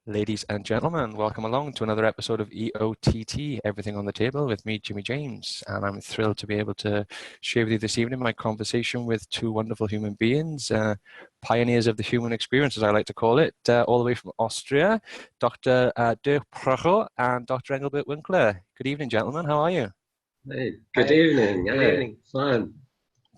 Ladies and gentlemen, welcome along to another episode of EOTT, Everything on the Table, with me, Jimmy James. And I'm thrilled to be able to share with you this evening my conversation with two wonderful human beings, pioneers of the human experience, as I like to call it, all the way from Austria, Dr. Dirk Proeckl and Dr. Engelbert Winkler. Good evening, gentlemen. How are you? Hey, good evening. Good evening. Fine.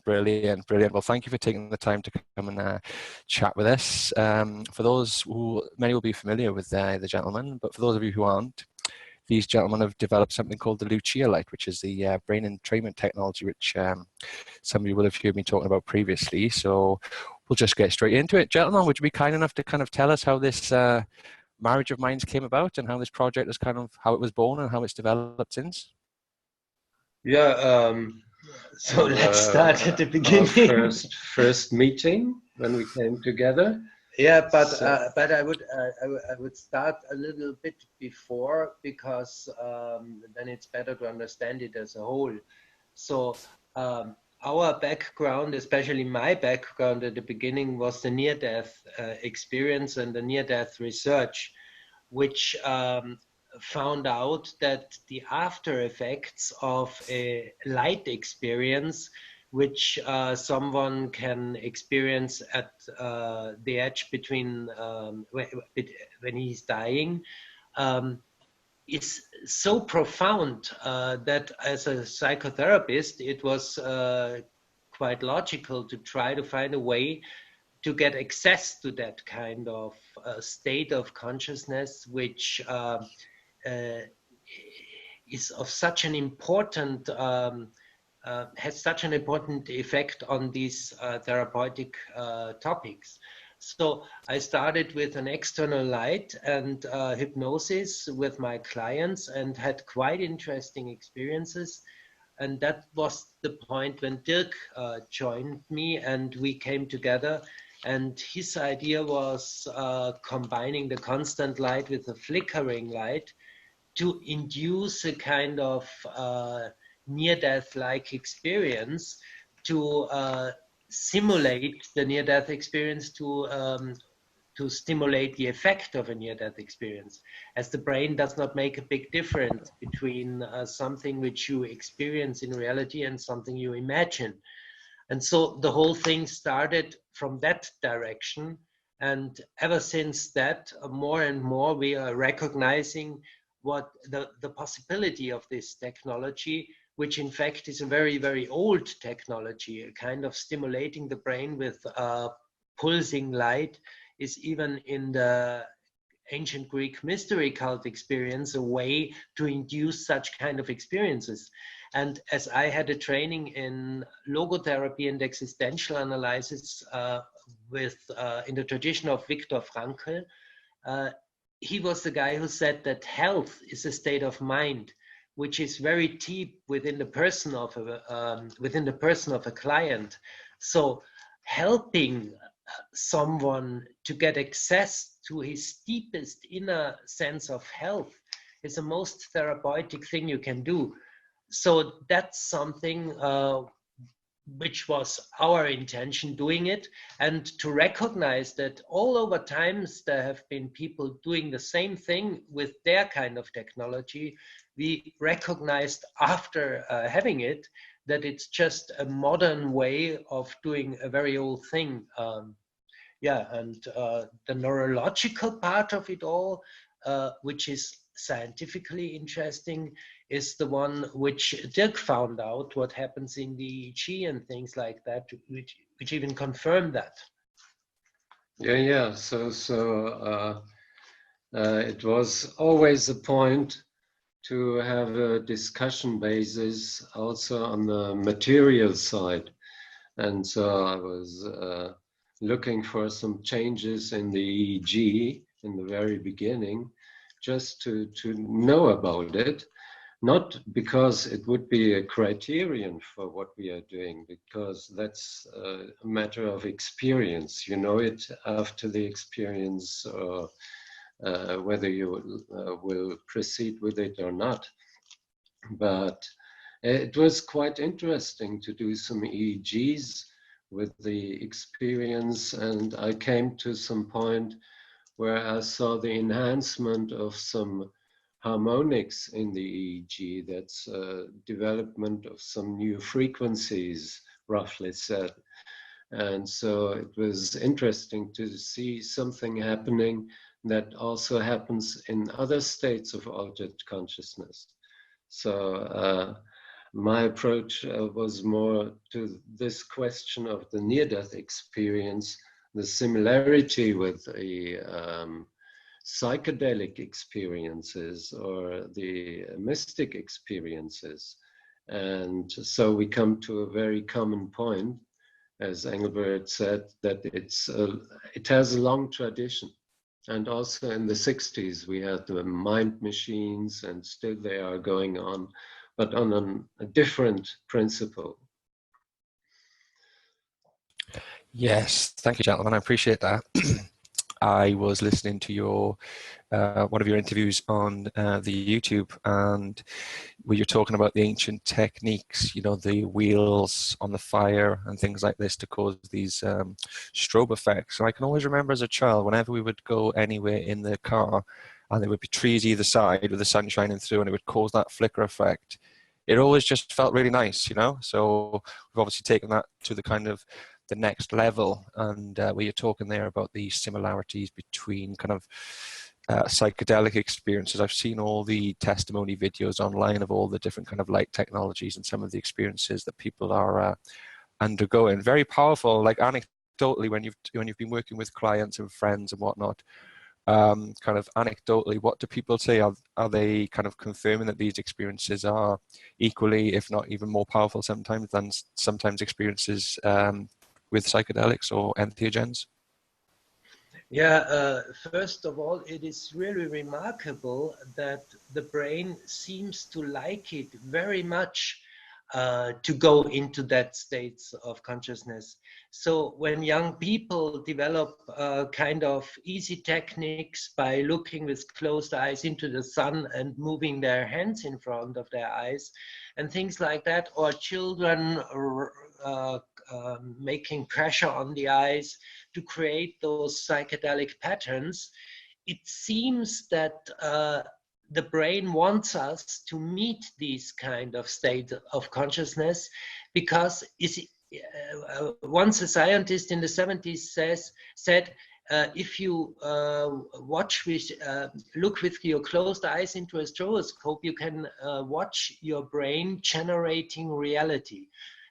Brilliant, brilliant. Well, thank you for taking the time to come and chat with us. For those who, many will be familiar with the gentlemen, but for those of you who aren't, these gentlemen have developed something called the Lucia light, which is the brain entrainment technology, which some of you will have heard me talking about previously. So we'll just get straight into it. Gentlemen, would you be kind enough to kind of tell us how this marriage of minds came about and how this project is how it was born and how it's developed since? Yeah. So let's start at the beginning. Our first meeting when we came together. Yeah, but I would start a little bit before, because then it's better to understand it as a whole. So our background, especially my background at the beginning, was the near-death experience and the near-death research, which found out that the after effects of a light experience, which someone can experience at the edge between when he's dying, is so profound that as a psychotherapist, it was quite logical to try to find a way to get access to that kind of state of consciousness, which is of such an important has such an important effect on these therapeutic topics. So I started with an external light and hypnosis with my clients and had quite interesting experiences. And that was the point when Dirk joined me and we came together. And his idea was combining the constant light with the flickering light to induce a kind of near-death-like experience, to simulate the near-death experience, to stimulate the effect of a near-death experience, as the brain does not make a big difference between something which you experience in reality and something you imagine. And so the whole thing started from that direction. And ever since that, more and more we are recognizing what the possibility of this technology, which in fact is a very, very old technology, a kind of stimulating the brain with pulsing light, is even in the ancient Greek mystery cult experience a way to induce such kind of experiences. And as I had a training in logotherapy and existential analysis in the tradition of Viktor Frankl, he was the guy who said that health is a state of mind, which is very deep within the person of a client. So helping someone to get access to his deepest inner sense of health is the most therapeutic thing you can do. So that's something which was our intention doing it, and to recognize that all over times there have been people doing the same thing with their kind of technology. We recognized after having it that it's just a modern way of doing a very old thing. The neurological part of it all, which is scientifically interesting, is the one which Dirk found out what happens in the EEG and things like that, which even confirmed that. Yeah. So it was always a point to have a discussion basis also on the material side. And so I was looking for some changes in the EEG in the very beginning, just to know about it. Not because it would be a criterion for what we are doing, because that's a matter of experience. You know it after the experience, or whether you will proceed with it or not. But it was quite interesting to do some EEGs with the experience, and I came to some point where I saw the enhancement of some harmonics in the EEG. That's development of some new frequencies, roughly said. And so it was interesting to see something happening that also happens in other states of altered consciousness. So my approach was more to this question of the near-death experience, the similarity with the psychedelic experiences or the mystic experiences. And so we come to a very common point, as Engelbert said, that it has a long tradition. And also in the 60s, we had the mind machines, and still they are going on, but on a different principle. Yes, thank you, gentlemen. I appreciate that. I was listening to your one of your interviews on the YouTube, and where you're talking about the ancient techniques, you know, the wheels on the fire and things like this to cause these strobe effects. And I can always remember as a child, whenever we would go anywhere in the car and there would be trees either side with the sun shining through and it would cause that flicker effect, it always just felt really nice, you know. So we've obviously taken that to the kind of the next level, and where you're talking there about the similarities between kind of psychedelic experiences. I've seen all the testimony videos online of all the different kind of light technologies and some of the experiences that people are undergoing. Very powerful, like anecdotally, when you've been working with clients and friends and whatnot. Kind of anecdotally, what do people say? Are they kind of confirming that these experiences are equally, if not even more powerful sometimes than sometimes experiences with psychedelics or entheogens? Yeah, first of all, it is really remarkable that the brain seems to like it very much to go into that states of consciousness. So when young people develop kind of easy techniques by looking with closed eyes into the sun and moving their hands in front of their eyes and things like that, or children making pressure on the eyes to create those psychedelic patterns, it seems that the brain wants us to meet these kind of state of consciousness, because once a scientist in the 70s said, if you look with your closed eyes into a stroboscope, you can watch your brain generating reality.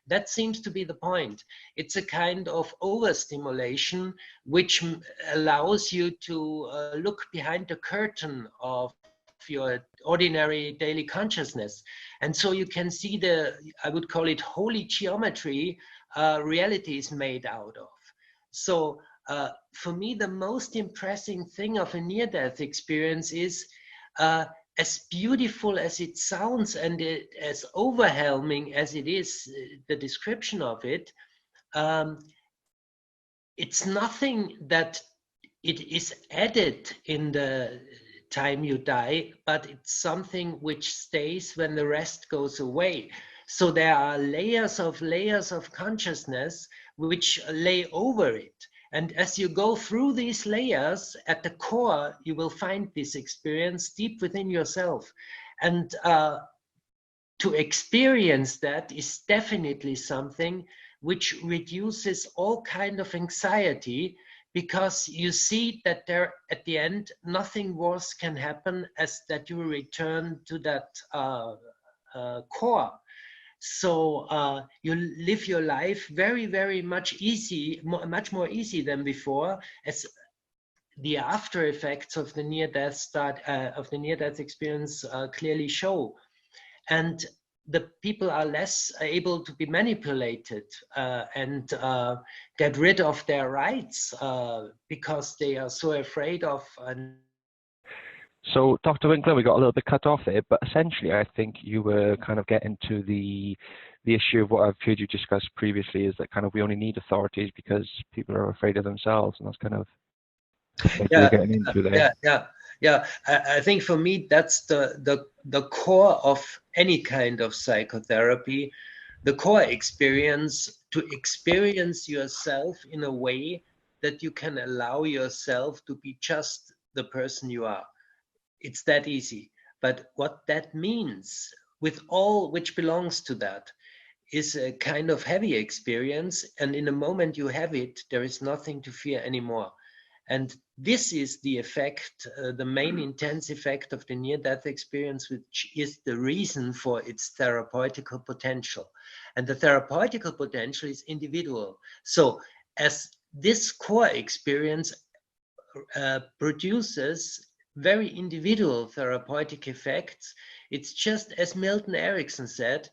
That seems to be the point. It's a kind of overstimulation which allows you to look behind the curtain of your ordinary daily consciousness. And so you can see I would call it holy geometry reality is made out of. So for me, the most impressive thing of a near-death experience is as beautiful as it sounds and as overwhelming as it is, the description of it, it's nothing that it is added in the time you die, but it's something which stays when the rest goes away. So there are layers of consciousness which lay over it. And as you go through these layers, at the core, you will find this experience deep within yourself. And to experience that is definitely something which reduces all kind of anxiety, because you see that there, at the end, nothing worse can happen as that you return to that core. So you live your life very, very much more easy than before, as the after effects of the near-death experience clearly show. And the people are less able to be manipulated and get rid of their rights because they are so afraid of. So, Dr. Winkler, we got a little bit cut off there, but essentially I think you were kind of getting to the issue of what I've heard you discuss previously, is that kind of we only need authorities because people are afraid of themselves, and that's kind of what you're getting into there. Yeah. I think for me that's the core of any kind of psychotherapy, the core experience, to experience yourself in a way that you can allow yourself to be just the person you are. It's that easy. But what that means, with all which belongs to that, is a kind of heavy experience. And in the moment you have it, there is nothing to fear anymore. And this is the effect, the main intense effect of the near-death experience, which is the reason for its therapeutical potential. And the therapeutical potential is individual. So as this core experience produces very individual therapeutic effects, it's just as Milton Erickson said,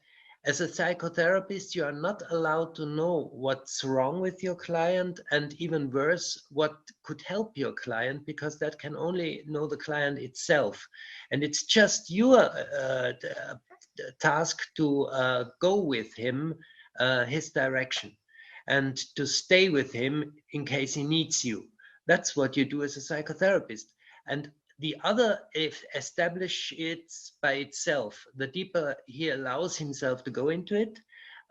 as a psychotherapist, you are not allowed to know what's wrong with your client, and even worse, what could help your client, because that can only know the client itself. And it's just your task to go with him, his direction, and to stay with him in case he needs you. That's what you do as a psychotherapist. And the other, if establish it by itself, the deeper he allows himself to go into it,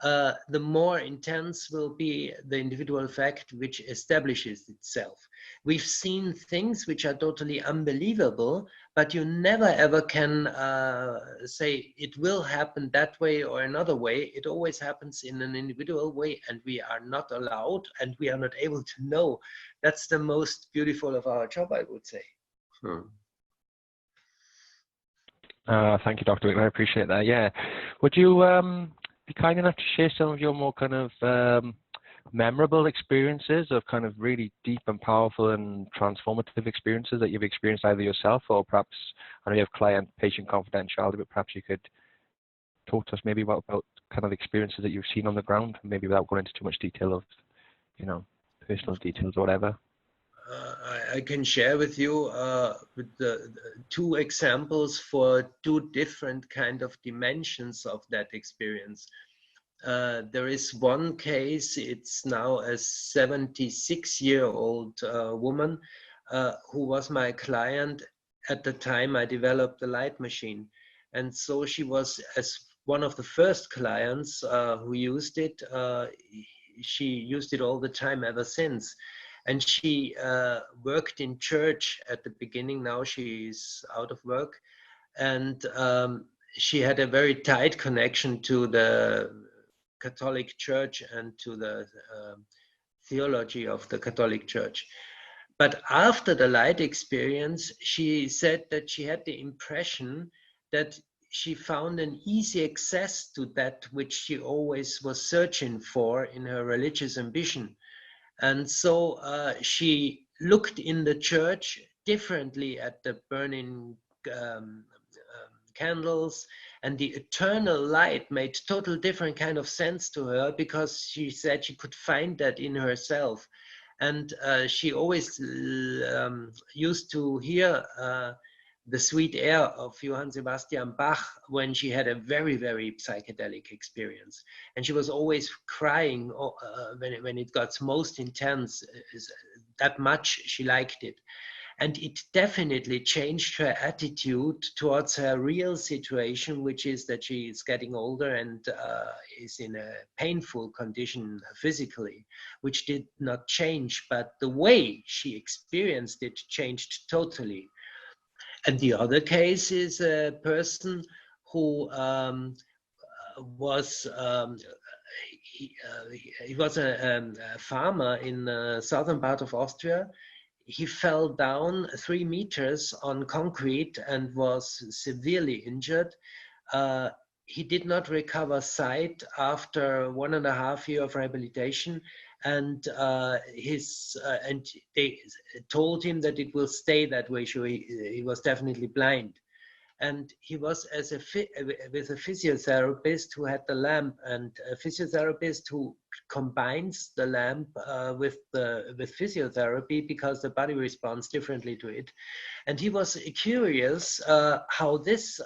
the more intense will be the individual fact which establishes itself. We've seen things which are totally unbelievable, but you never ever can say it will happen that way or another way. It always happens in an individual way, and we are not allowed and we are not able to know. That's the most beautiful of our job, I would say. Thank you, Dr. Winkler. I appreciate that. Yeah. Would you be kind enough to share some of your more kind of memorable experiences of kind of really deep and powerful and transformative experiences that you've experienced either yourself or perhaps, I know you have client-patient confidentiality, but perhaps you could talk to us maybe about kind of experiences that you've seen on the ground, maybe without going into too much detail of, you know, personal details or whatever. I can share with you with the two examples for two different kind of dimensions of that experience. There is one case, it's now a 76-year-old woman who was my client at the time I developed the light machine. And so she was, as one of the first clients who used it, she used it all the time ever since. And she worked in church at the beginning. Now she's out of work. And she had a very tight connection to the Catholic Church and to the theology of the Catholic Church. But after the light experience, she said that she had the impression that she found an easy access to that which she always was searching for in her religious ambition. And so she looked in the church differently at the burning candles, and the eternal light made total different kind of sense to her, because she said she could find that in herself. And she always used to hear the sweet air of Johann Sebastian Bach when she had a very, very psychedelic experience. And she was always crying when it got most intense, that much she liked it. And it definitely changed her attitude towards her real situation, which is that she is getting older and is in a painful condition physically, which did not change, but the way she experienced it changed totally. And the other case is a person who was he was a farmer in the southern part of Austria. He fell down 3 meters on concrete and was severely injured. He did not recover sight after 1.5 years of rehabilitation, and they told him that it will stay that way, so he was definitely blind. And he was with a physiotherapist who had the lamp, and a physiotherapist who combines the lamp with physiotherapy, because the body responds differently to it. And he was curious how this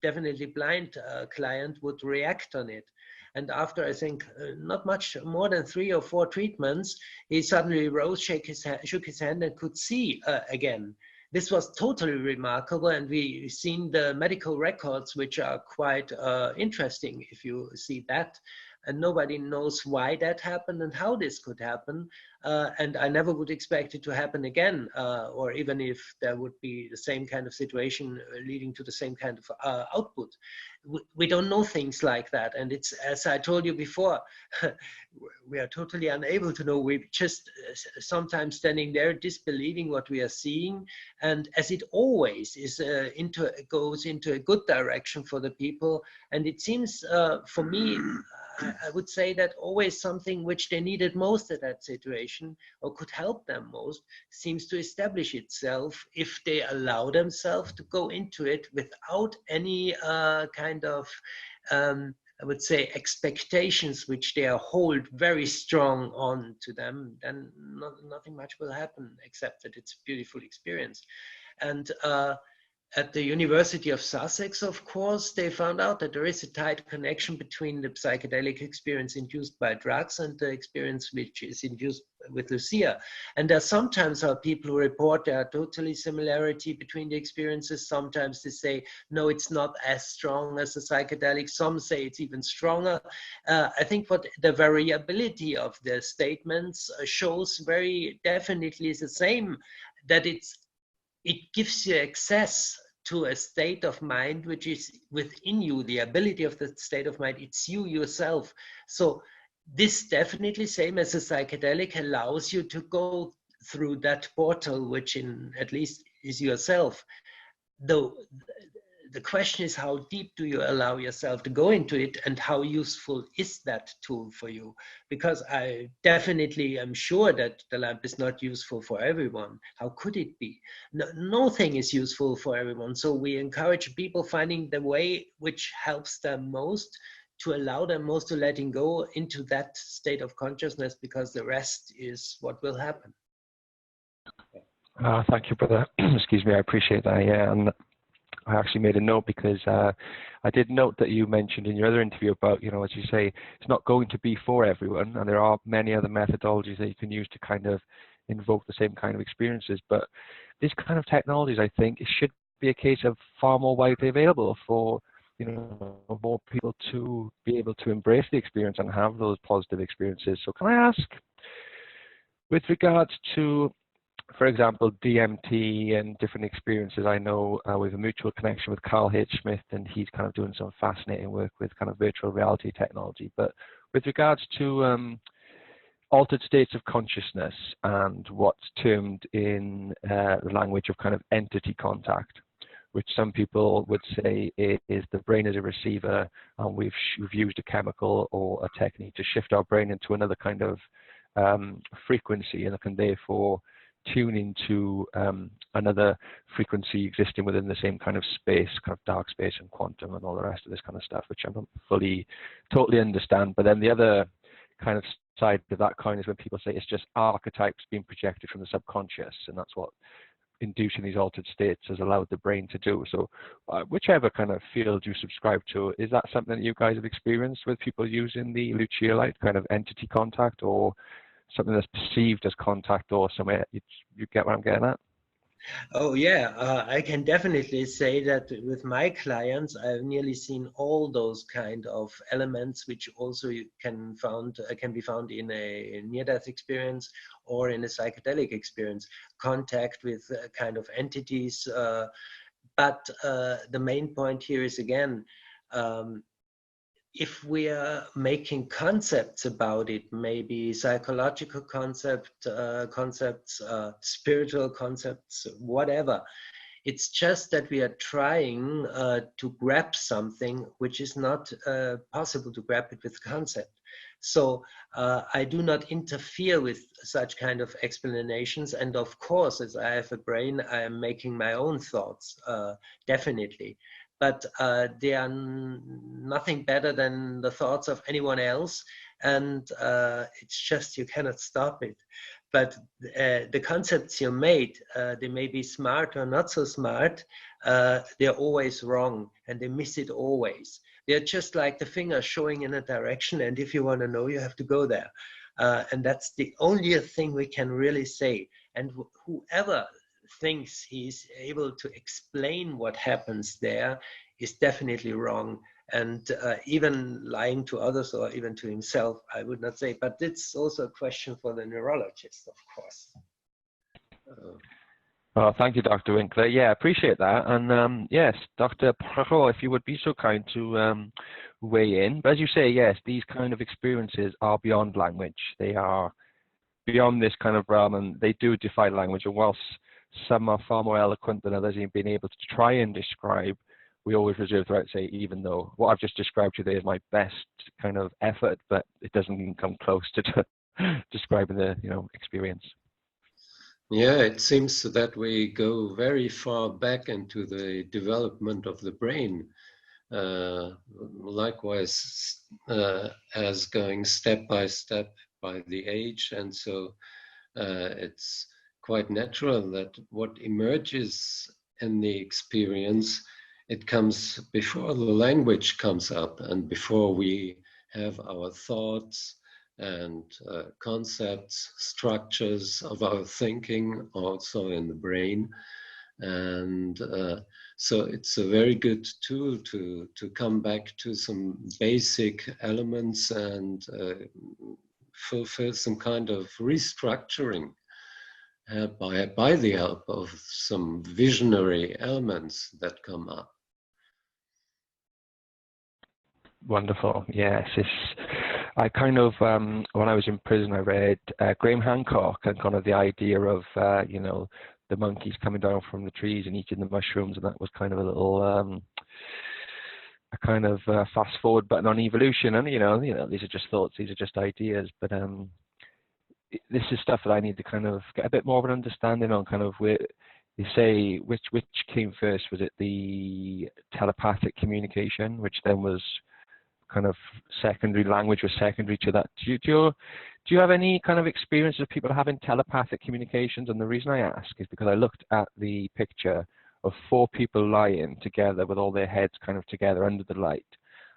definitely blind client would react on it. And after, I think, not much more than 3 or 4 treatments, he suddenly rose, shook his hand, and could see again. This was totally remarkable, and we've seen the medical records, which are quite interesting if you see that. and nobody knows why that happened and how this could happen. And I never would expect it to happen again, or even if there would be the same kind of situation leading to the same kind of output. We don't know things like that. And it's, as I told you before, we are totally unable to know. We're just sometimes standing there disbelieving what we are seeing. And as it always is, goes into a good direction for the people. And it seems, for me, I would say that always something which they needed most at that situation or could help them most seems to establish itself if they allow themselves to go into it without any kind of, I would say, expectations which they hold very strong on to them. Then nothing much will happen except that it's a beautiful experience. And at the University of Sussex, of course, they found out that there is a tight connection between the psychedelic experience induced by drugs and the experience which is induced with Lucia. And there sometimes are people who report there are totally similarity between the experiences. Sometimes they say, no, it's not as strong as the psychedelic. Some say it's even stronger. I think what the variability of the statements shows very definitely is the same, that it gives you access to a state of mind which is within you, the ability of the state of mind, it's you yourself. So this definitely, same as a psychedelic, allows you to go through that portal, which at least is yourself. Though the question is, how deep do you allow yourself to go into it, and how useful is that tool for you? Because I definitely am sure that the lamp is not useful for everyone. How could it be? Nothing is useful for everyone. So we encourage people finding the way which helps them most, to allow them most to letting go into that state of consciousness, because the rest is what will happen. Thank you, brother. Excuse me, I appreciate that. Yeah, and I actually made a note because I did note that you mentioned in your other interview about, you know, as you say, it's not going to be for everyone, and there are many other methodologies that you can use to kind of invoke the same kind of experiences. But this kind of technologies, I think, it should be a case of far more widely available for, you know, more people to be able to embrace the experience and have those positive experiences. So can I ask, with regards to, for example, DMT and different experiences, I know we have a mutual connection with Carl H. Smith, and he's kind of doing some fascinating work with kind of virtual reality technology. But with regards to altered states of consciousness and what's termed in the language of kind of entity contact, which some people would say is the brain as a receiver, and we've used a chemical or a technique to shift our brain into another kind of frequency, and it can therefore tune into another frequency existing within the same kind of space, kind of dark space and quantum and all the rest of this kind of stuff, which I don't totally understand. But then the other kind of side of that coin is when people say it's just archetypes being projected from the subconscious, and that's what inducing these altered states has allowed the brain to do. So whichever kind of field you subscribe to, is that something that you guys have experienced with people using the Lucia light kind of entity contact, or something that's perceived as contact, or somewhere? You get what I'm getting at? Oh yeah, I can definitely say that with my clients, I've nearly seen all those kind of elements, which also can be found in a near-death experience or in a psychedelic experience. Contact with kind of entities, but the main point here is, again, if we are making concepts about it, maybe psychological concepts, spiritual concepts, whatever, it's just that we are trying to grab something which is not possible to grab it with concept. So I do not interfere with such kind of explanations. And of course, as I have a brain, I am making my own thoughts, definitely. But they are nothing better than the thoughts of anyone else. And it's just, you cannot stop it. But the concepts you made, they may be smart or not so smart, they're always wrong, and they miss it always. They're just like the finger showing in a direction, and if you want to know, you have to go there. And that's the only thing we can really say. And whoever thinks he's able to explain what happens there is definitely wrong. and even lying to others or even to himself, I would not say, but it's also a question for the neurologist, of course. Well, thank you, Dr. Winkler. Yeah, appreciate that. And yes, Dr. Proeckl, if you would be so kind to weigh in. But as you say, yes, these kind of experiences are beyond language. They are beyond this kind of realm, and they do defy language. And whilst some are far more eloquent than others in being able to try and describe, we always reserve the right to say, even though what I've just described today is my best kind of effort, but it doesn't even come close to describing the experience. Yeah, it seems that we go very far back into the development of the brain. Likewise, as going step by step by the age, and so it's quite natural that what emerges in the experience, it comes before the language comes up and before we have our thoughts and concepts, structures of our thinking also in the brain. And so it's a very good tool to come back to some basic elements and fulfill some kind of restructuring by the help of some visionary elements that come up. Wonderful. Yes, I kind of when I was in prison, I read Graham Hancock and kind of the idea of the monkeys coming down from the trees and eating the mushrooms, and that was kind of a little a kind of fast forward button on evolution. And these are just thoughts, these are just ideas, but this is stuff that I need to kind of get a bit more of an understanding on. Kind of where you say which came first? Was it the telepathic communication, which then was kind of secondary, language was secondary to that? Do you have any kind of experiences of people having telepathic communications? And the reason I ask is because I looked at the picture of 4 people lying together with all their heads kind of together under the light,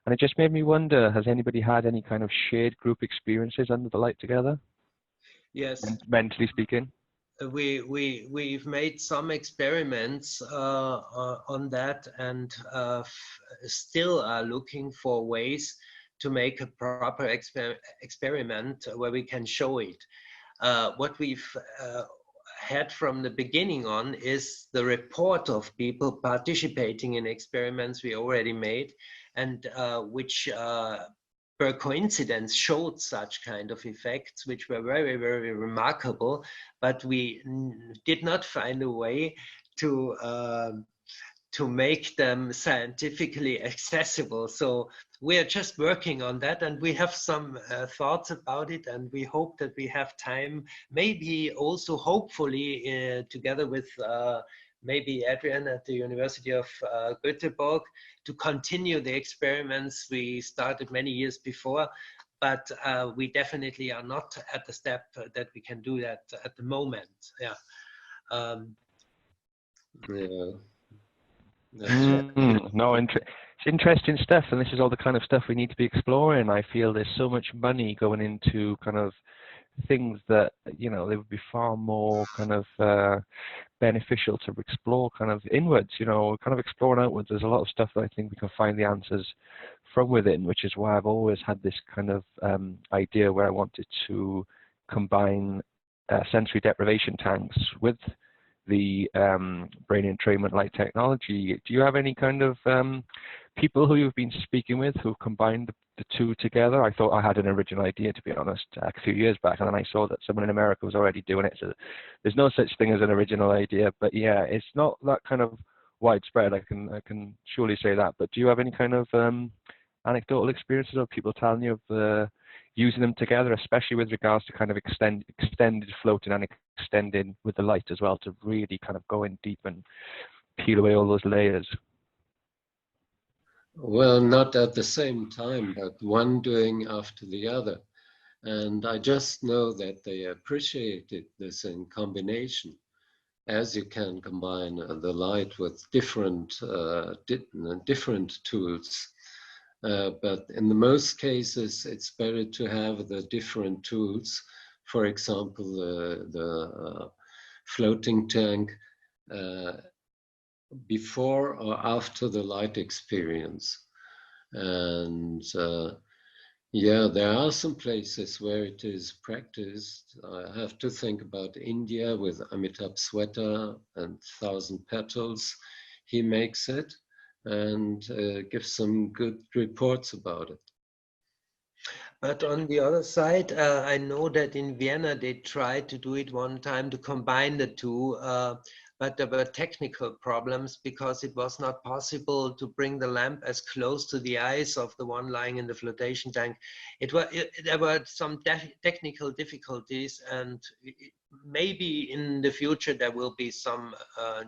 and it just made me wonder, has anybody had any kind of shared group experiences under the light together? Yes. Mentally speaking. We've made some experiments on that, and still are looking for ways to make a proper experiment where we can show it. What we've had from the beginning on is the report of people participating in experiments we already made, and which per coincidence showed such kind of effects, which were very, very remarkable, but we did not find a way to make them scientifically accessible. So we are just working on that, and we have some thoughts about it, and we hope that we have time, maybe also hopefully together with maybe Adrian at the University of Göteborg, to continue the experiments we started many years before. But we definitely are not at the step that we can do that at the moment. Yeah. No, it's interesting stuff, and this is all the kind of stuff we need to be exploring. I feel there's so much money going into kind of things that they would be far more kind of beneficial to explore kind of inwards, kind of exploring outwards. There's a lot of stuff that I think we can find the answers from within, which is why I've always had this kind of idea where I wanted to combine sensory deprivation tanks with the brain entrainment light technology. Do you have any kind of people who you've been speaking with who've combined the two together? I thought I had an original idea, to be honest, a few years back, and then I saw that someone in America was already doing it. So there's no such thing as an original idea, but yeah, it's not that kind of widespread. I can surely say that. But do you have any kind of anecdotal experiences of people telling you of using them together, especially with regards to kind of extended floating and extended with the light as well, to really kind of go in deep and peel away all those layers? Well, not at the same time, but one doing after the other. And I just know that they appreciated this in combination, as you can combine the light with different tools. But in the most cases, it's better to have the different tools. For example, the floating tank before or after the light experience. And yeah, there are some places where it is practiced. I have to think about India with Amitabh Sweta and Thousand Petals. He makes it and gives some good reports about it. But on the other side, I know that in Vienna they tried to do it one time to combine the two, but there were technical problems because it was not possible to bring the lamp as close to the eyes of the one lying in the flotation tank. There were some technical difficulties, and maybe in the future there will be some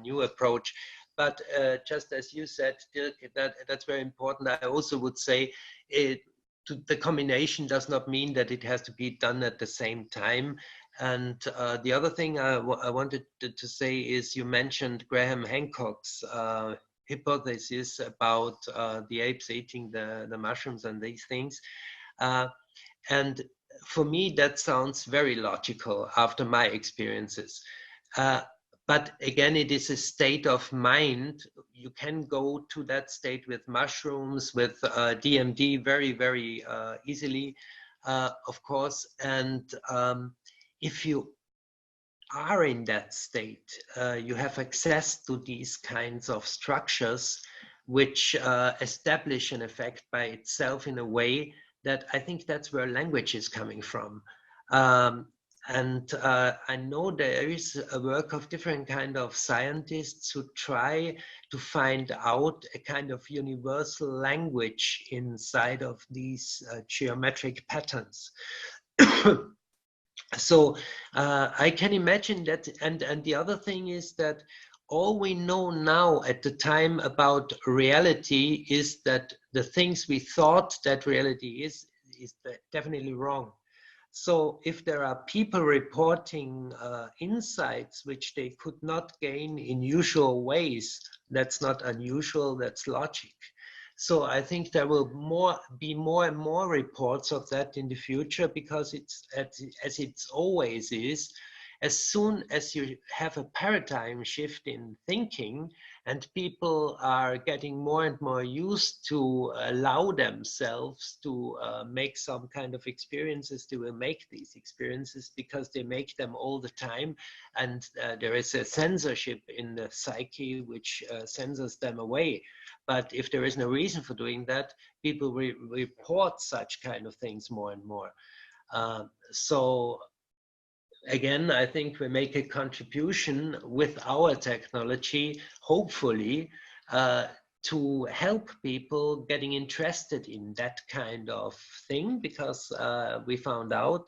new approach. But just as you said, Dirk, that's very important. I also would say the combination does not mean that it has to be done at the same time. And the other thing I wanted to say is you mentioned Graham Hancock's hypothesis about the apes eating the mushrooms and these things. And for me, that sounds very logical after my experiences. But again, it is a state of mind. You can go to that state with mushrooms, with DMT very, very easily, of course. And if you are in that state, you have access to these kinds of structures which establish an effect by itself in a way that I think that's where language is coming from. And I know there is a work of different kind of scientists who try to find out a kind of universal language inside of these geometric patterns. So I can imagine that. And the other thing is that all we know now at the time about reality is that the things we thought that reality is definitely wrong. So if there are people reporting insights which they could not gain in usual ways, that's not unusual, that's logic. So I think there will be more and more reports of that in the future, because it's as it's always is. As soon as you have a paradigm shift in thinking and people are getting more and more used to allow themselves to make some kind of experiences, they will make these experiences because they make them all the time. And there is a censorship in the psyche which censors them away. But if there is no reason for doing that, people report such kind of things more and more. So again, I think we make a contribution with our technology, hopefully, to help people getting interested in that kind of thing, because we found out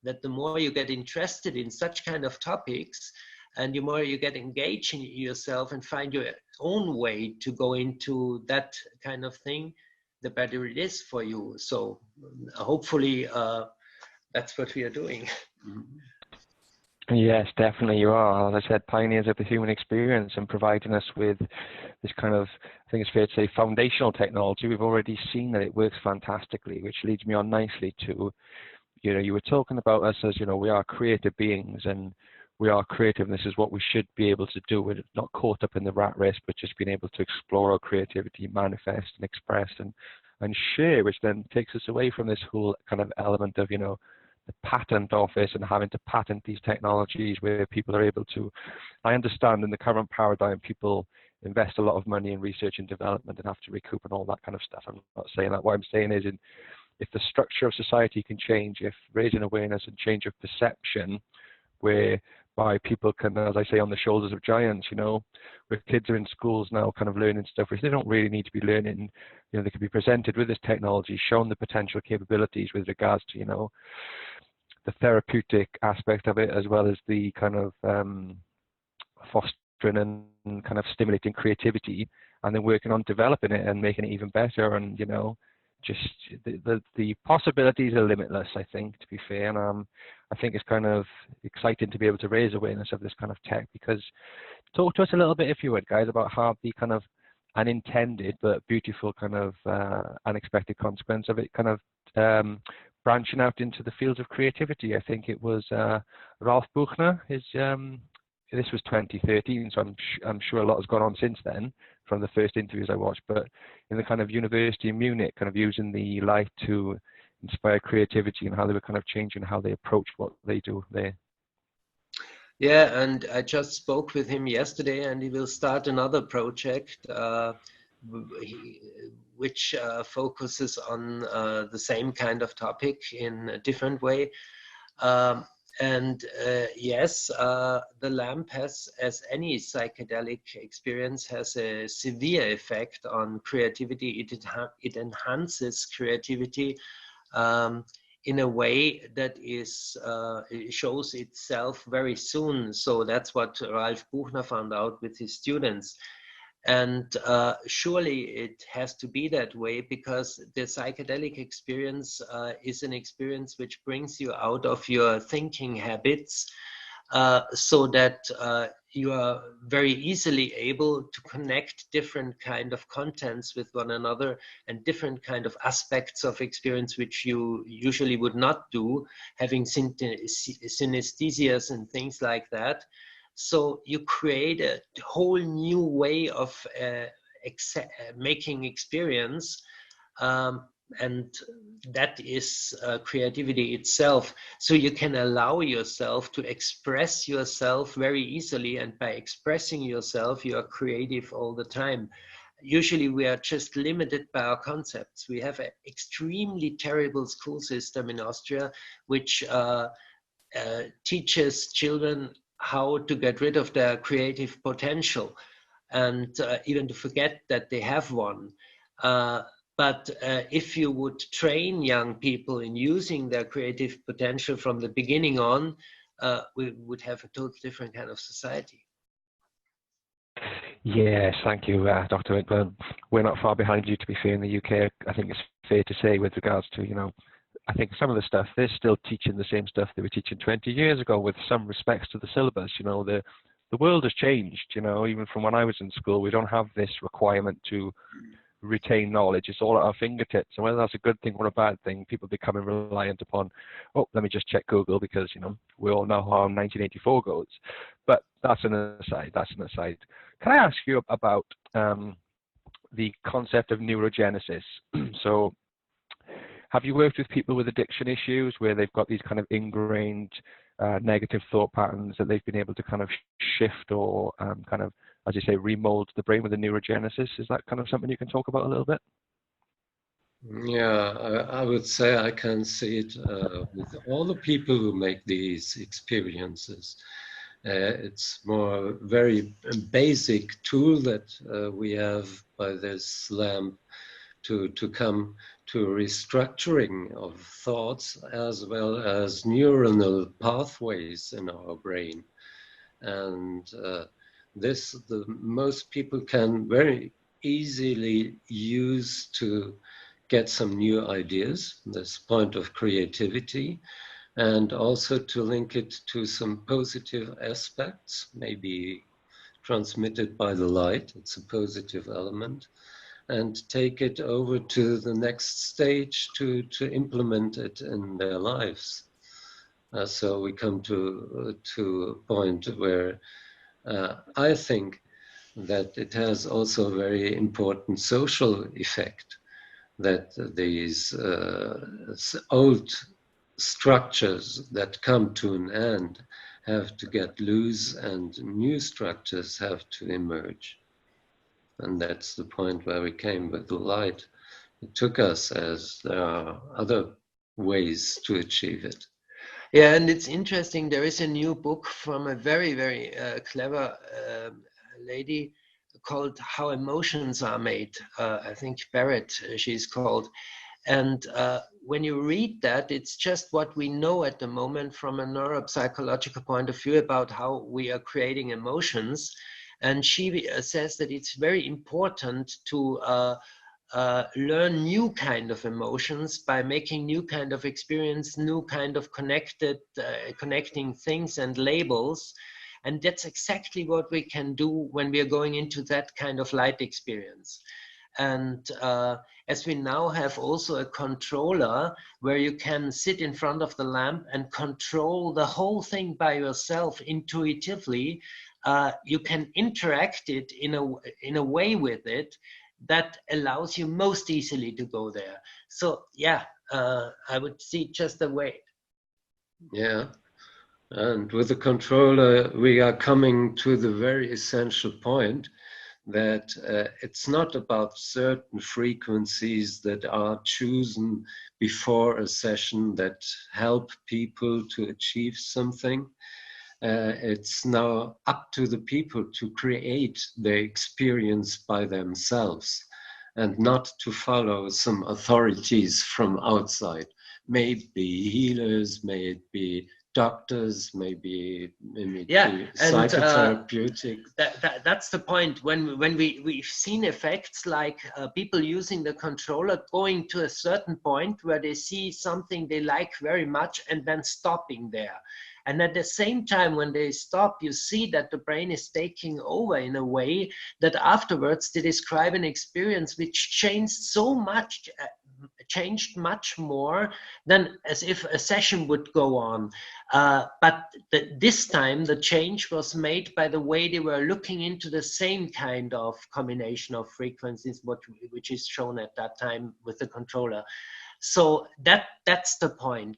that the more you get interested in such kind of topics, and the more you get engaged in yourself and find your own way to go into that kind of thing, the better it is for you. So hopefully that's what we are doing. Yes, definitely you are. As I said, pioneers of the human experience and providing us with this kind of, I think it's fair to say, foundational technology. We've already seen that it works fantastically, which leads me on nicely to, you were talking about us as, we are creative beings and we are creative, and this is what we should be able to do. We're not caught up in the rat race, but just being able to explore our creativity, manifest and express and share, which then takes us away from this whole kind of element of, the patent office and having to patent these technologies where people are able to, I understand in the current paradigm, people invest a lot of money in research and development and have to recoup and all that kind of stuff. I'm not saying that. What I'm saying is if the structure of society can change, if raising awareness and change of perception, whereby people can, as I say, on the shoulders of giants, where kids are in schools now kind of learning stuff which they don't really need to be learning, they can be presented with this technology, shown the potential capabilities with regards to, the therapeutic aspect of it, as well as the kind of fostering and kind of stimulating creativity, and then working on developing it and making it even better. And just the possibilities are limitless, I think, to be fair. And I think it's kind of exciting to be able to raise awareness of this kind of tech. Because talk to us a little bit, if you would, guys, about how the kind of unintended but beautiful kind of unexpected consequence of it kind of branching out into the fields of creativity. I think it was Ralph Buchner, his this was 2013, so I'm sure a lot has gone on since then from the first interviews I watched. But in the kind of university in Munich, kind of using the light to inspire creativity, and how they were kind of changing how they approach what they do there. Yeah, and I just spoke with him yesterday, and he will start another project which focuses on the same kind of topic in a different way. Yes, the lamp has, as any psychedelic experience, has a severe effect on creativity. It enhances creativity in a way that is it shows itself very soon. So that's what Ralf Buchner found out with his students. And surely it has to be that way, because the psychedelic experience is an experience which brings you out of your thinking habits, so that you are very easily able to connect different kind of contents with one another, and different kind of aspects of experience which you usually would not do, having synesthesias and things like that. So you create a whole new way of making experience, and that is creativity itself. So you can allow yourself to express yourself very easily, and by expressing yourself, you are creative all the time. Usually we are just limited by our concepts. We have an extremely terrible school system in Austria, which teaches children how to get rid of their creative potential, and even to forget that they have one. But if you would train young people in using their creative potential from the beginning on, we would have a totally different kind of society. Yes, thank you, Dr. Winkler. We're not far behind you, to be fair, in the UK. I think it's fair to say, with regards to, you know, I think some of the stuff, they're still teaching the same stuff they were teaching 20 years ago, with some respects to the syllabus. You know, the world has changed, you know, even from when I was in school. We don't have this requirement to retain knowledge. It's all at our fingertips. And whether that's a good thing or a bad thing, people becoming reliant upon, oh, let me just check Google, because, you know, we all know how 1984 goes. But that's an aside. Can I ask you about the concept of neurogenesis? So, have you worked with people with addiction issues where they've got these kind of ingrained negative thought patterns that they've been able to kind of shift, or kind of, as you say, remold the brain with the neurogenesis? Is that kind of something you can talk about a little bit? Yeah, I would say I can see it with all the people who make these experiences. It's more very basic tool that we have by this lamp to come to restructuring of thoughts, as well as neuronal pathways in our brain. And most people can very easily use to get some new ideas, this point of creativity, and also to link it to some positive aspects, maybe transmitted by the light. It's a positive element. And take it over to the next stage to implement it in their lives. So we come to a point where I think that it has also a very important social effect, that these old structures that come to an end have to get loose, and new structures have to emerge. And that's the point where we came with the light. It took us, as there are other ways to achieve it. Yeah, and it's interesting. There is a new book from a very, very clever lady called How Emotions Are Made. I think Barrett, she's called. And when you read that, it's just what we know at the moment from a neuropsychological point of view about how we are creating emotions. And she says that it's very important to learn new kind of emotions by making new kind of experience, new kind of connecting things and labels. And that's exactly what we can do when we are going into that kind of light experience. And as we now have also a controller where you can sit in front of the lamp and control the whole thing by yourself intuitively, you can interact it in a way with it that allows you most easily to go there. So yeah, I would see just a way. Yeah. And with the controller, we are coming to the very essential point that it's not about certain frequencies that are chosen before a session that help people to achieve something. It's now up to the people to create their experience by themselves and not to follow some authorities from outside. May it be healers, may it be doctors, maybe psychotherapeutic. That's the point. When we've seen effects like people using the controller going to a certain point where they see something they like very much and then stopping there. And at the same time, when they stop, you see that the brain is taking over in a way that afterwards they describe an experience which changed much more than as if a session would go on. But this time the change was made by the way they were looking into the same kind of combination of frequencies, which is shown at that time with the controller. So that's the point.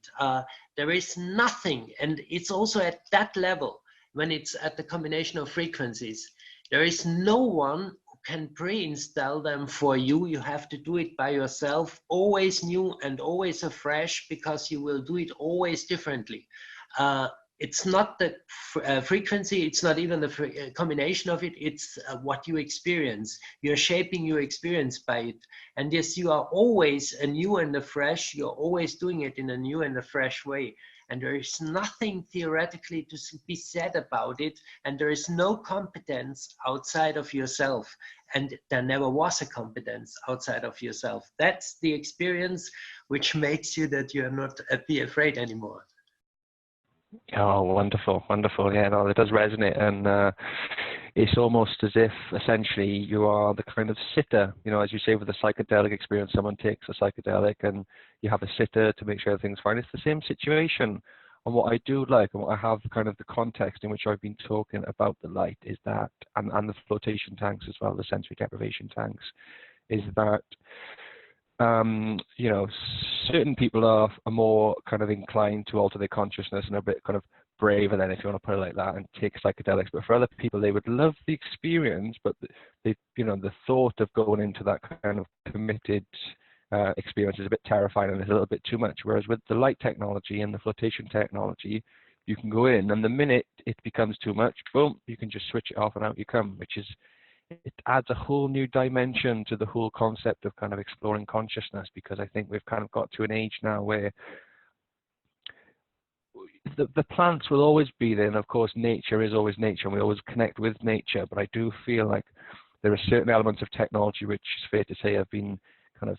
There is nothing, and it's also at that level, when it's at the combination of frequencies, there is no one who can pre-install them for you. You have to do it by yourself, always new and always afresh, because you will do it always differently. It's not the frequency, it's not even the combination of it, it's what you experience. You're shaping your experience by it. And yes, you are always a new and a fresh, you're always doing it in a new and a fresh way. And there is nothing theoretically to be said about it, and there is no competence outside of yourself. And there never was a competence outside of yourself. That's the experience which makes you that you're not be afraid anymore. Oh, wonderful, wonderful. Yeah, no, it does resonate. And it's almost as if essentially you are the kind of sitter, you know, as you say with the psychedelic experience, someone takes a psychedelic and you have a sitter to make sure everything's fine. It's the same situation. And what I do like, and what I have kind of the context in which I've been talking about the light is that, and the flotation tanks as well, the sensory deprivation tanks, is that you know, certain people are more kind of inclined to alter their consciousness and a bit kind of braver than, if you want to put it like that, and take psychedelics. But for other people, they would love the experience, but they, you know, the thought of going into that kind of committed experience is a bit terrifying and it's a little bit too much. Whereas with the light technology and the flotation technology, you can go in, and the minute it becomes too much, boom, you can just switch it off and out you come, which is, it adds a whole new dimension to the whole concept of kind of exploring consciousness, because I think we've kind of got to an age now where the plants will always be there, and of course nature is always nature and we always connect with nature, but I do feel like there are certain elements of technology which is fair to say have been kind of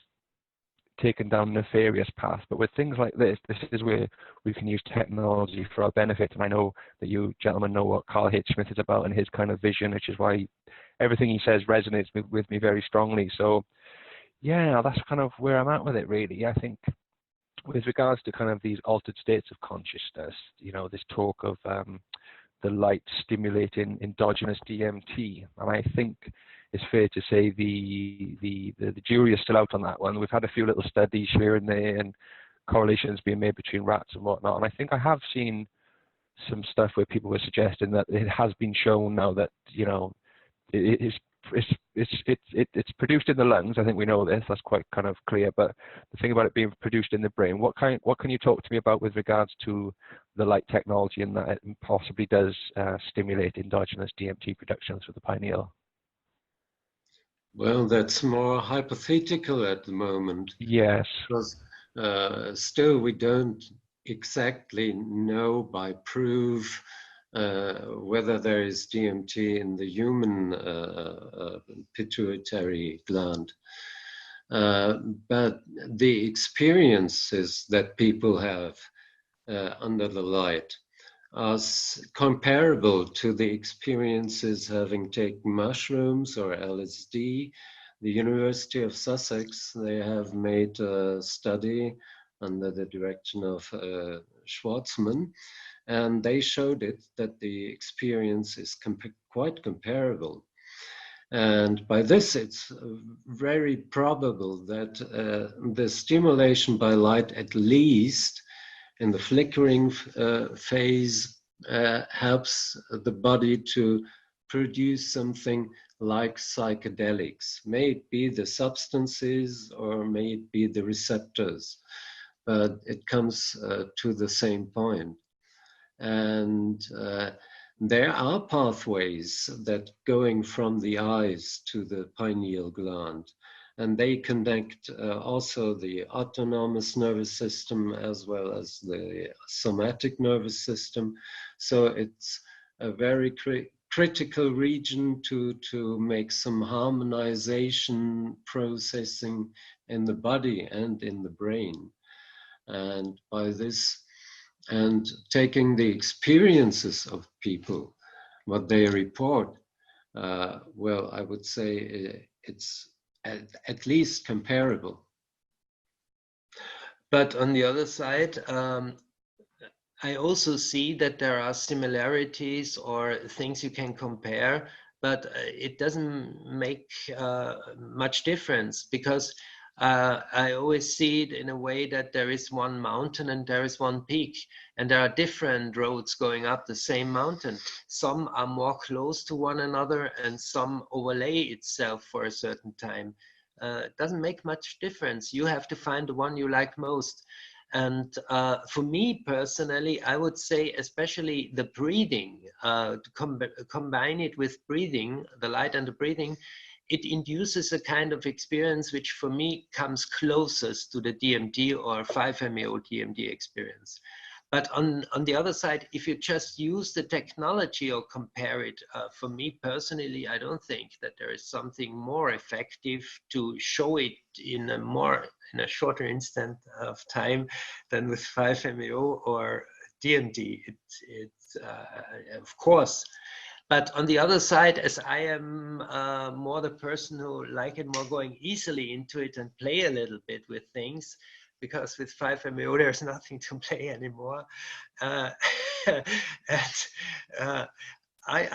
taken down nefarious paths. But with things like this is where we can use technology for our benefit. And I know that you gentlemen know what Carl H. Smith is about and his kind of vision, which is why everything he says resonates with me very strongly. So yeah, that's kind of where I'm at with it, really. I think with regards to kind of these altered states of consciousness, you know, this talk of the light stimulating endogenous DMT, and I think it's fair to say the jury is still out on that one. We've had a few little studies here and there, and correlations being made between rats and whatnot. And I think I have seen some stuff where people were suggesting that it has been shown now that, you know, it's produced in the lungs. I think we know this. That's quite kind of clear. But the thing about it being produced in the brain, what can you talk to me about with regards to the light technology and that it possibly does stimulate endogenous DMT production through the pineal? Well, that's more hypothetical at the moment. Yes. Because still we don't exactly know by proof whether there is DMT in the human pituitary gland. But the experiences that people have under the light are comparable to the experiences having taken mushrooms or LSD. the University of Sussex, they have made a study under the direction of Schwartzman, and they showed it that the experience is quite comparable. And by this, it's very probable that the stimulation by light, at least in the flickering phase, helps the body to produce something like psychedelics. May it be the substances or may it be the receptors, but it comes to the same point. And there are pathways that going from the eyes to the pineal gland, and they connect also the autonomous nervous system as well as the somatic nervous system. So it's a very critical region to make some harmonization processing in the body and in the brain. And by this, and taking the experiences of people, what they report, well, I would say it's at least comparable. But on the other side, I also see that there are similarities or things you can compare, but it doesn't make much difference, because I always see it in a way that there is one mountain and there is one peak, and there are different roads going up the same mountain. Some are more close to one another and some overlay itself for a certain time. It doesn't make much difference. You have to find the one you like most. And for me personally, I would say especially the breathing, to combine it with breathing, the light and the breathing, it induces a kind of experience which for me comes closest to the DMT or 5-MeO DMT experience. But on the other side, if you just use the technology or compare it, for me personally, I don't think that there is something more effective to show it in a shorter instant of time than with 5-MeO or DMT. It's of course. But on the other side, as I am more the person who like it more going easily into it and play a little bit with things, because with 5-MeO there's nothing to play anymore. I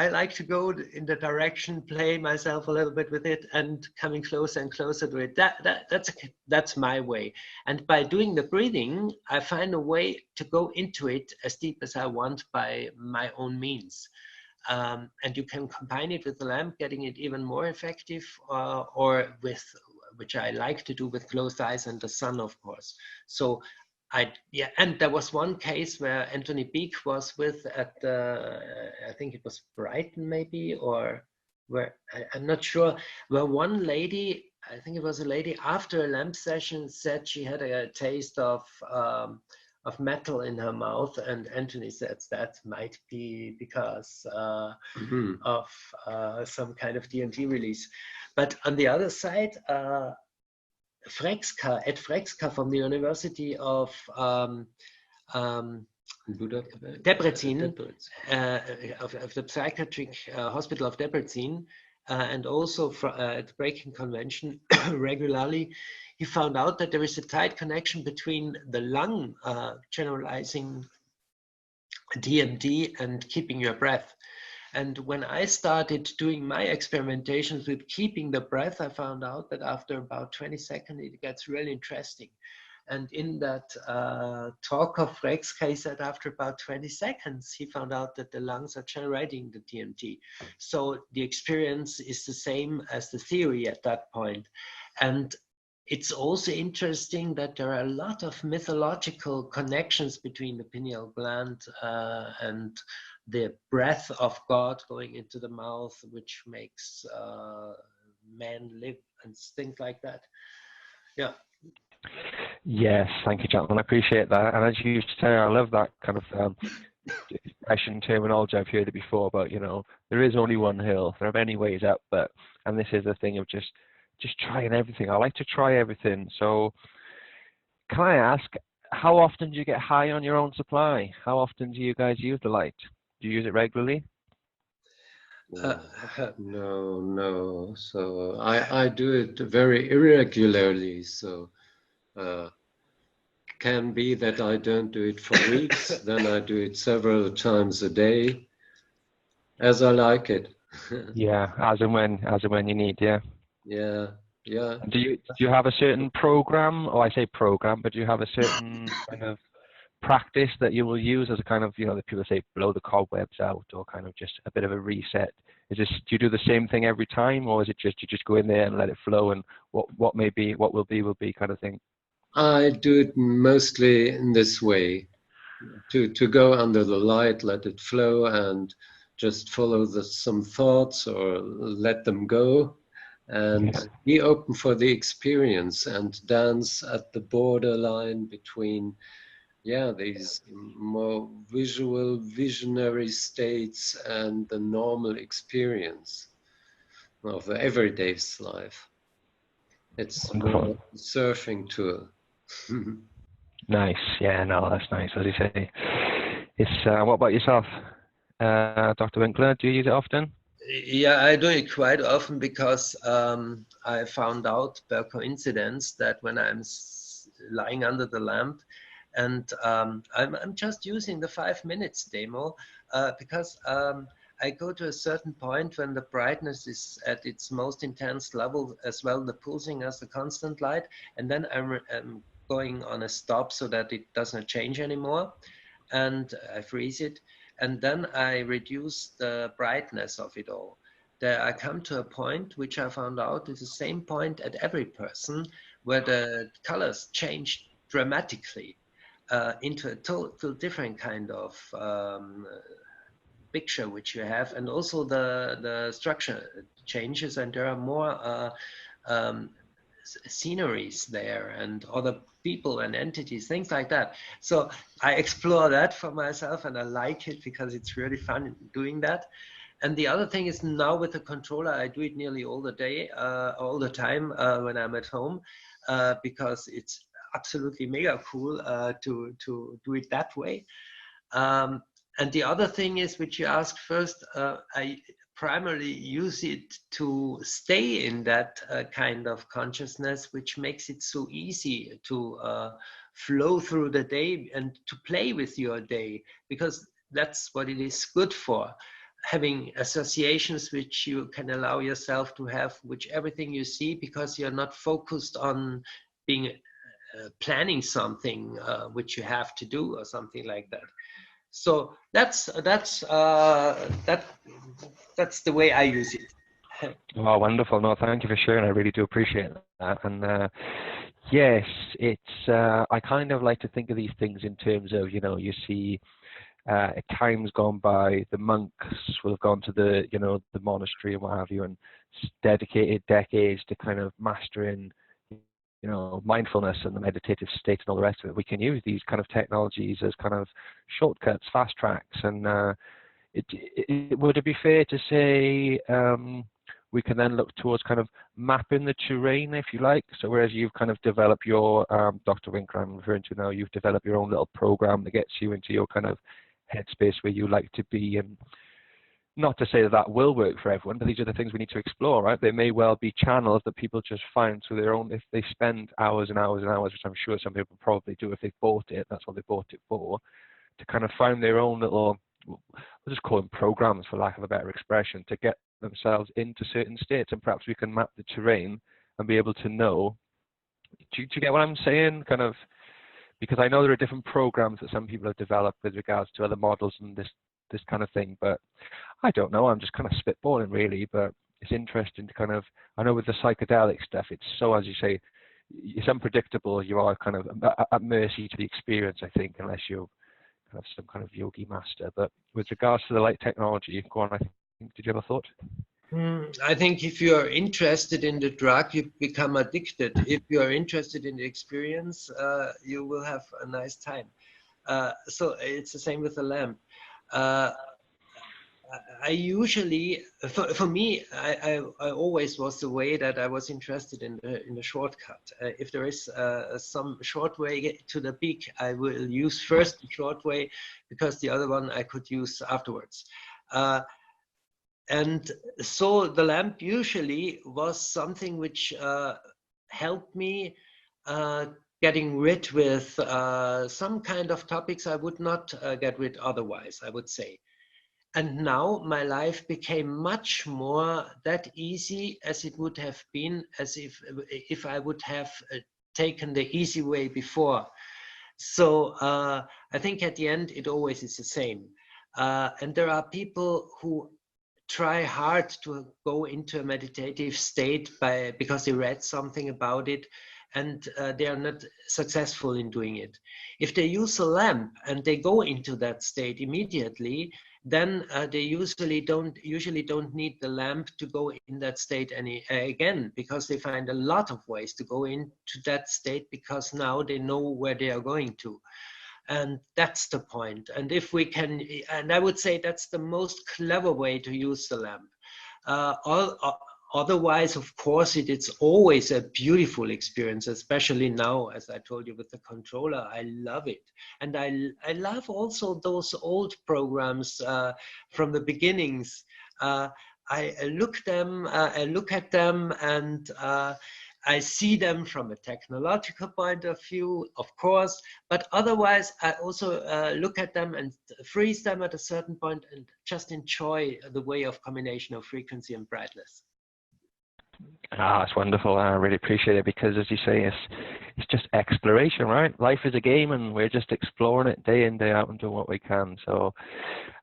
like to go in the direction, play myself a little bit with it, and coming closer and closer to it. That's my way. And by doing the breathing, I find a way to go into it as deep as I want by my own means. And you can combine it with the lamp, getting it even more effective, or with, which I like to do, with closed eyes and the sun, of course. So and there was one case where Anthony Beek was with at the, I think it was Brighton maybe, or where, I'm not sure, where one lady, I think it was a lady, after a lamp session said she had a taste of metal in her mouth, and Anthony says that might be because of some kind of DMT release. But on the other side, Ed Frexka from the University of Debrecen, of the Psychiatric Hospital of Debrecen, and also at the Breaking Convention regularly, he found out that there is a tight connection between the lung generalizing DMT and keeping your breath. And when I started doing my experimentations with keeping the breath, I found out that after about 20 seconds, it gets really interesting. And in that talk of Frexka, he said after about 20 seconds, he found out that the lungs are generating the DMT. So the experience is the same as the theory at that point. And it's also interesting that there are a lot of mythological connections between the pineal gland and the breath of God going into the mouth, which makes man live and things like that. Yeah. Yes, thank you, gentlemen. I appreciate that. And as you say, I love that kind of expression, terminology. I've heard it before, but you know, there is only one hill. There are many ways up, and this is the thing of just trying everything. I like to try everything. So can I ask, how often do you get high on your own supply? How often do you guys use the light? Do you use it regularly? No. So I do it very irregularly. So can be that I don't do it for weeks. Then I do it several times a day, as I like it. Yeah, as and when you need. Yeah. Yeah. And do you have a certain program, or I say program, but do you have a certain kind of practice that you will use as a kind of, the people say blow the cobwebs out, or kind of just a bit of a reset? Do you do the same thing every time, or is it just you just go in there and let it flow, and what will be kind of thing? I do it mostly in this way, to go under the light, let it flow, and just follow some thoughts or let them go, and be open for the experience and dance at the borderline between these more visual, visionary states and the normal experience of the everyday life. It's more surfing tool. Nice. Yeah, no, that's nice. As you say, it's what about yourself, Dr. Winkler? Do you use it often? Yeah, I do it quite often because I found out by coincidence that when I'm lying under the lamp and I'm just using the 5 minutes demo because I go to a certain point when the brightness is at its most intense level, as well the pulsing as the constant light, and then I'm going on a stop so that it doesn't change anymore, and I freeze it, and then I reduce the brightness of it all. There I come to a point which I found out is the same point at every person, where the colors change dramatically into a total different kind of picture which you have, and also the structure changes, and there are more sceneries there and other people and entities, things like that. So I explore that for myself, and I like it because it's really fun doing that. And the other thing is, now with the controller, I do it nearly all the time when I'm at home, because it's absolutely mega cool to do it that way. And the other thing is, which you asked first, I primarily use it to stay in that kind of consciousness, which makes it so easy to flow through the day and to play with your day, because that's what it is good for. Having associations which you can allow yourself to have, which everything you see, because you're not focused on being planning something which you have to do or something like that. So that's the way I use it. Oh, wonderful. No, thank you for sharing. I really do appreciate that. And yes, it's I kind of like to think of these things in terms of, you see at times gone by, the monks will have gone to the the monastery and what have you, and dedicated decades to kind of mastering mindfulness and the meditative state and all the rest of it. We can use these kind of technologies as kind of shortcuts, fast tracks, and would it be fair to say we can then look towards kind of mapping the terrain, if you like? So whereas you've kind of developed your, Dr. Winkler, I'm referring to now, you've developed your own little program that gets you into your kind of headspace where you like to be, and not to say that that will work for everyone, but these are the things we need to explore, right? There may well be channels that people just find to their own, if they spend hours and hours and hours, which I'm sure some people probably do if they bought it, that's what they bought it for, to kind of find their own little, we'll just call them programs for lack of a better expression, to get themselves into certain states. And perhaps we can map the terrain and be able to know, do you get what I'm saying? Kind of, because I know there are different programs that some people have developed with regards to other models and this kind of thing, but I don't know, I'm just kind of spitballing really, but it's interesting to kind of, I know with the psychedelic stuff, it's so, as you say, it's unpredictable. You are kind of at mercy to the experience, I think, unless you're kind of some kind of yogi master. But with regards to the light technology, go on, I think, did you have a thought? I think if you're interested in the drug, you become addicted. If you're interested in the experience, you will have a nice time. So it's the same with the lamp. I usually, for me, I always was the way that I was interested in the shortcut. If there is some short way to the peak, I will use first the short way, because the other one I could use afterwards. And so the lamp usually was something which helped me getting rid with some kind of topics I would not get rid otherwise, I would say. And now my life became much more that easy as it would have been as if I would have taken the easy way before. So I think at the end it always is the same. And there are people who try hard to go into a meditative state because they read something about it, and they are not successful in doing it. If they use a lamp and they go into that state immediately, then they usually don't need the lamp to go in that state again, because they find a lot of ways to go into that state, because now they know where they are going to. And that's the point. And if we can, and I would say that's the most clever way to use the lamp. Otherwise, of course, it's always a beautiful experience, especially now, as I told you, with the controller. I love it. And I love also those old programs from the beginnings. I look at them and I see them from a technological point of view, of course, but otherwise I also look at them and freeze them at a certain point and just enjoy the way of combination of frequency and brightness. Ah, it's wonderful. I really appreciate it, because as you say, it's just exploration, right? Life is a game and we're just exploring it day in, day out and doing what we can. So,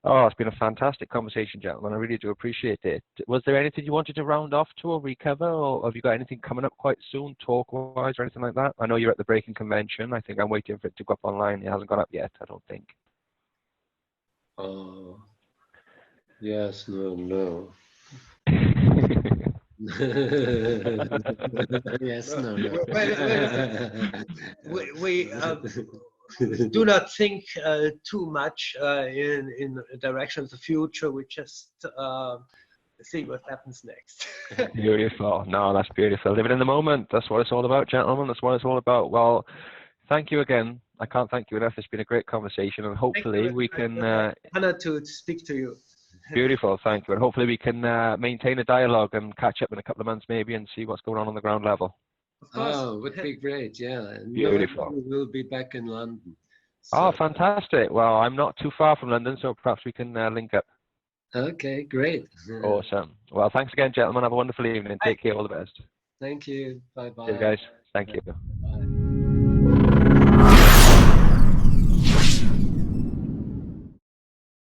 oh, it's been a fantastic conversation, gentlemen. I really do appreciate it. Was there anything you wanted to round off to or recover, or have you got anything coming up quite soon, talk-wise or anything like that? I know you're at the Breaking Convention. I think I'm waiting for it to go up online. It hasn't gone up yet, I don't think. Oh, yes, no. Yes, no. We do not think too much in the direction of the future. We just see what happens next. Beautiful. No, that's beautiful. Living in the moment. That's what it's all about, gentlemen. That's what it's all about. Well, thank you again. I can't thank you enough. It's been a great conversation, and hopefully we can... honored to speak to you. Beautiful, thank you. And hopefully we can maintain a dialogue and catch up in a couple of months maybe and see what's going on the ground level. Of course. Oh, it would be great, yeah. Beautiful. We'll be back in London. So. Oh, fantastic. Well, I'm not too far from London, so perhaps we can link up. Okay, great. Awesome. Well, thanks again, gentlemen. Have a wonderful evening. Take care. All the best. Thank you. Bye-bye. Cheers, guys. Thank you.